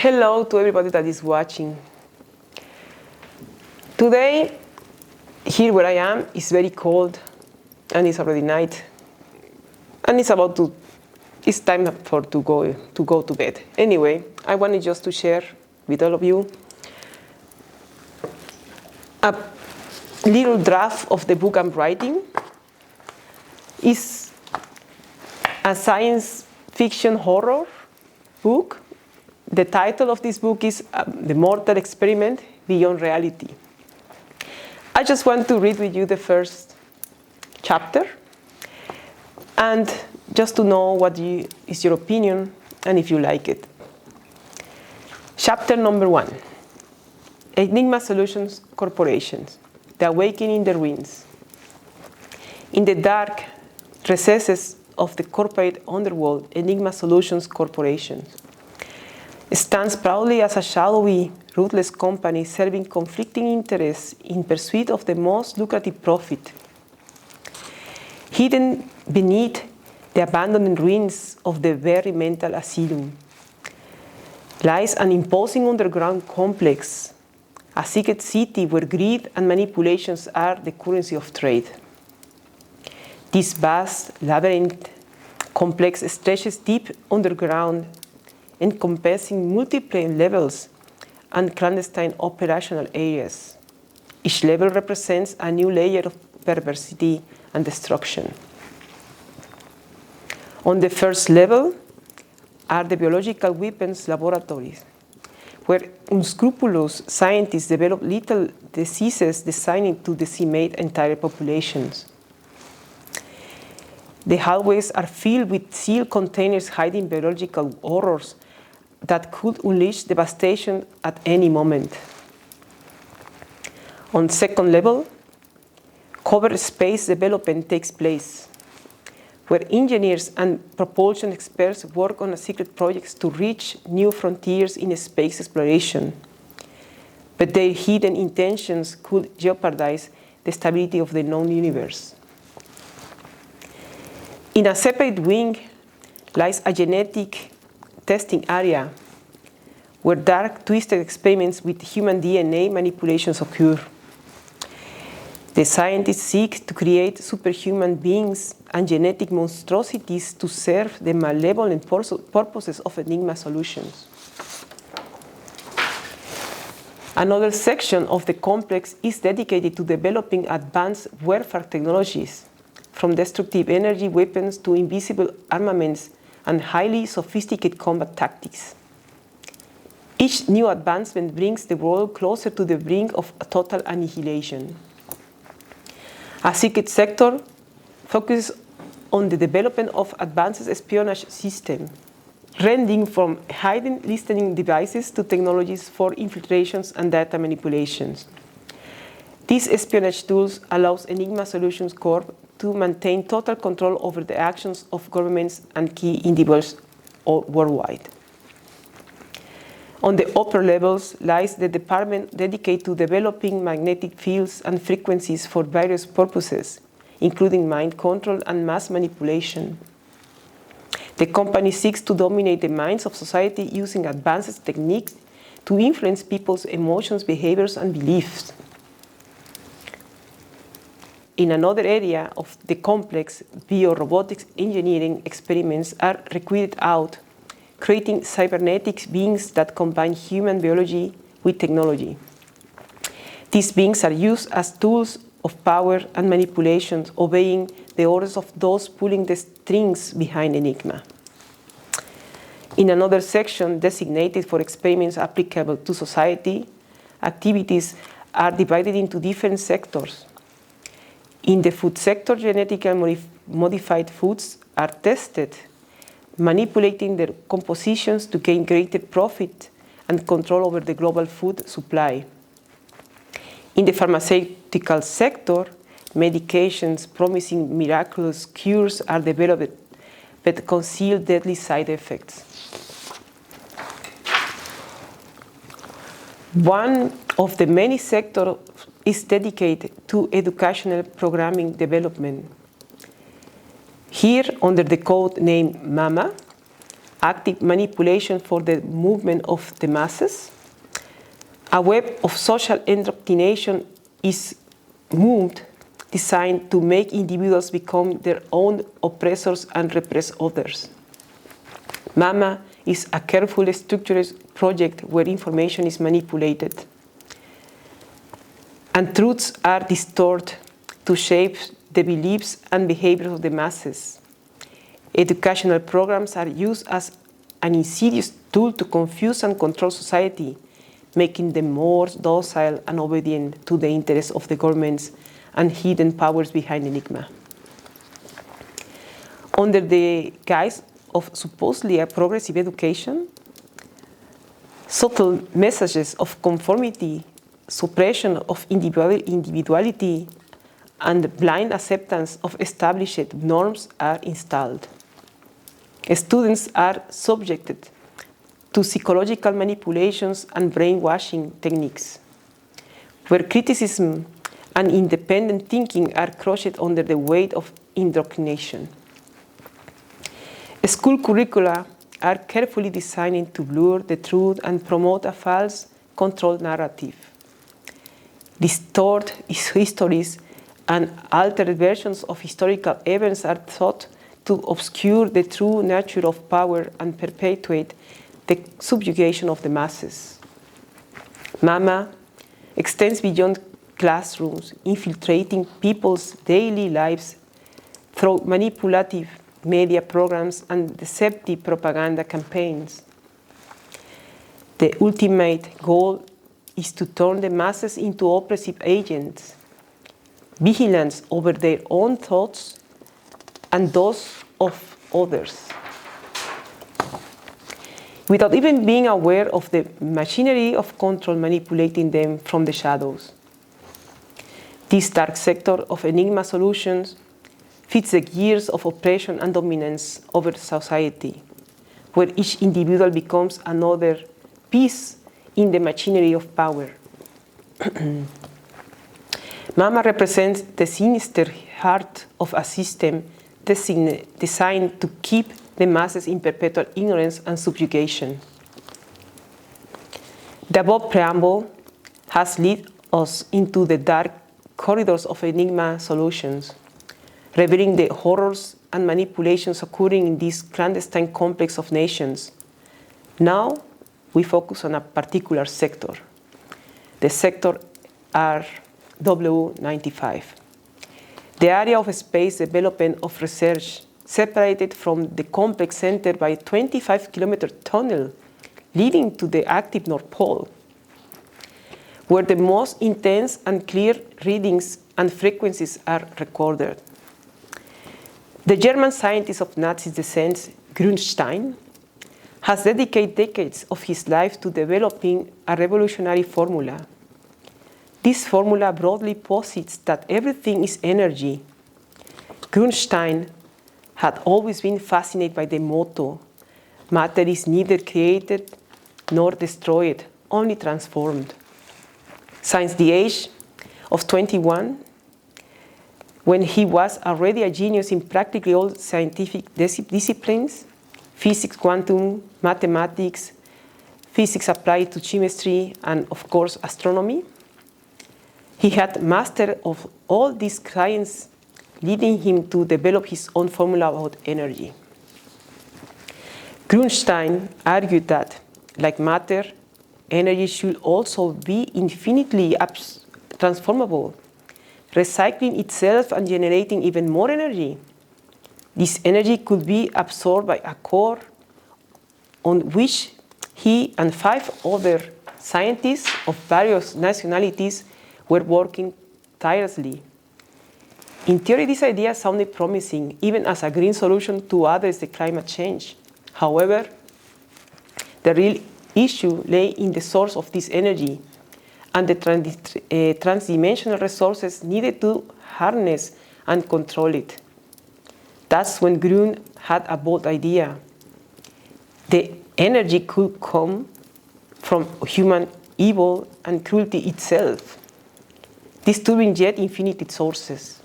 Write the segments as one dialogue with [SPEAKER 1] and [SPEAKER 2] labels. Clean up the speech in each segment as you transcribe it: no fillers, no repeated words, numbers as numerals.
[SPEAKER 1] Hello to everybody that is watching. Today, here where I am, it's very cold and it's already night. And it's time to go to bed. Anyway, I wanted just to share with all of you a little draft of the book I'm writing. It's a science fiction horror book. The title of this book is The Mortal Experiment Beyond Reality. I just want to read with you the first chapter and just to know what is your opinion and if you like it. Chapter number 1. Enigma Solutions Corporations, The Awakening in the Ruins. In the dark recesses of the corporate underworld, Enigma Solutions Corporation stands proudly as a shadowy, ruthless company serving conflicting interests in pursuit of the most lucrative profit. Hidden beneath the abandoned ruins of the very mental asylum lies an imposing underground complex, a secret city where greed and manipulations are the currency of trade. This vast labyrinth complex stretches deep underground, encompassing multiple levels and clandestine operational areas. Each level represents a new layer of perversity and destruction. On the first level are the biological weapons laboratories, where unscrupulous scientists develop lethal diseases designed to decimate entire populations. The hallways are filled with sealed containers hiding biological horrors that could unleash devastation at any moment. On second level, covered space development takes place, where engineers and propulsion experts work on secret projects to reach new frontiers in space exploration. But their hidden intentions could jeopardize the stability of the known universe. In a separate wing lies a genetic testing area where dark, twisted experiments with human DNA manipulations occur. The scientists seek to create superhuman beings and genetic monstrosities to serve the malevolent purposes of Enigma Solutions. Another section of the complex is dedicated to developing advanced warfare technologies, from destructive energy weapons to invisible armaments and highly sophisticated combat tactics. Each new advancement brings the world closer to the brink of total annihilation. A secret sector focuses on the development of advanced espionage systems, ranging from hidden listening devices to technologies for infiltrations and data manipulations. These espionage tools allow Enigma Solutions Corp to maintain total control over the actions of governments and key individuals worldwide. On the upper levels lies the department dedicated to developing magnetic fields and frequencies for various purposes, including mind control and mass manipulation. The company seeks to dominate the minds of society using advanced techniques to influence people's emotions, behaviors, and beliefs. In another area of the complex, biorobotics engineering experiments are carried out, creating cybernetic beings that combine human biology with technology. These beings are used as tools of power and manipulation, obeying the orders of those pulling the strings behind Enigma. In another section designated for experiments applicable to society, activities are divided into different sectors. In the food sector, genetically modified foods are tested, manipulating their compositions to gain greater profit and control over the global food supply. In the pharmaceutical sector, medications promising miraculous cures are developed but conceal deadly side effects. One of the many sectors is dedicated to educational programming development. Here, under the code name MAMA, active manipulation for the movement of the masses. A web of social indoctrination is moved, designed to make individuals become their own oppressors and repress others. MAMA is a carefully structured project where information is manipulated and truths are distorted to shape the beliefs and behaviors of the masses. Educational programs are used as an insidious tool to confuse and control society, making them more docile and obedient to the interests of the governments and hidden powers behind Enigma. Under the guise of supposedly a progressive education, subtle messages of conformity, suppression of individuality, and blind acceptance of established norms are installed. Students are subjected to psychological manipulations and brainwashing techniques, where criticism and independent thinking are crushed under the weight of indoctrination. School curricula are carefully designed to blur the truth and promote a false, controlled narrative. Distorted histories and altered versions of historical events are thought to obscure the true nature of power and perpetuate the subjugation of the masses. MAMA extends beyond classrooms, infiltrating people's daily lives through manipulative media programs and deceptive propaganda campaigns. The ultimate goal is to turn the masses into oppressive agents, vigilant over their own thoughts and those of others, without even being aware of the machinery of control manipulating them from the shadows. This dark sector of Enigma solutions fits the gears of oppression and dominance over society, where each individual becomes another piece in the machinery of power. MAMA represents the sinister heart of a system designed to keep the masses in perpetual ignorance and subjugation. The above preamble has led us into the dark corridors of Enigma solutions, revealing the horrors and manipulations occurring in this clandestine complex of nations. Now, we focus on a particular sector, the sector RW95, the area of space development of research separated from the complex center by a 25-kilometer tunnel leading to the active North Pole, where the most intense and clear readings and frequencies are recorded. The German scientist of Nazi descent, Grünstein, has dedicated decades of his life to developing a revolutionary formula. This formula broadly posits that everything is energy. Grünstein had always been fascinated by the motto, matter is neither created nor destroyed, only transformed. Since the age of 21, when he was already a genius in practically all scientific disciplines, physics, quantum, mathematics, physics applied to chemistry, and of course astronomy, he had mastered of all these sciences, leading him to develop his own formula about energy. Grünstein argued that, like matter, energy should also be infinitely transformable, recycling itself and generating even more energy. This energy could be absorbed by a core on which he and 5 other scientists of various nationalities were working tirelessly. In theory, this idea sounded promising, even as a green solution to address the climate change. However, the real issue lay in the source of this energy and the transdimensional resources needed to harness and control it. That's when Grün had a bold idea. The energy could come from human evil and cruelty itself, disturbing yet infinite sources.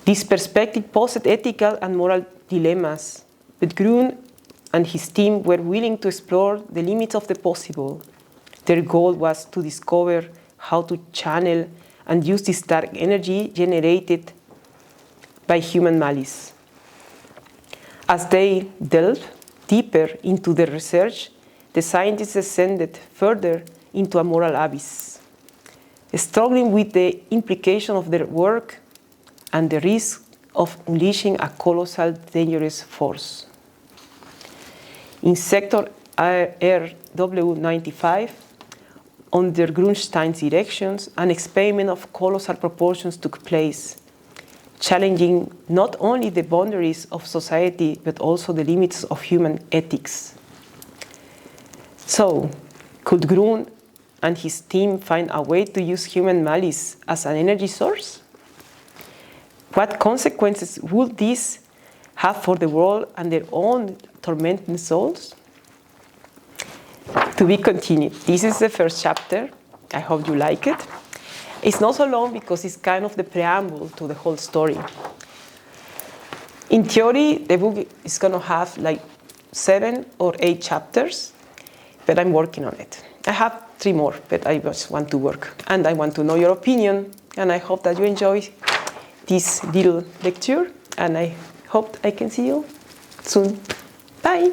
[SPEAKER 1] This perspective posed ethical and moral dilemmas, but Grün and his team were willing to explore the limits of the possible. Their goal was to discover how to channel and use this dark energy generated by human malice. As they delved deeper into their research, the scientists descended further into a moral abyss, struggling with the implication of their work and the risk of unleashing a colossal, dangerous force. In Sector RW95, under Grunstein's directions, an experiment of colossal proportions took place, challenging not only the boundaries of society, but also the limits of human ethics. So, could Grun and his team find a way to use human malice as an energy source? What consequences would this have for the world and their own tormented souls? To be continued. This is the first chapter. I hope you like it. It's not so long because it's kind of the preamble to the whole story. In theory, the book is going to have like 7 or 8 chapters, but I'm working on it. I have 3 more, but I just want to work. And I want to know your opinion, and I hope that you enjoy this little lecture, and I hope I can see you soon. Bye!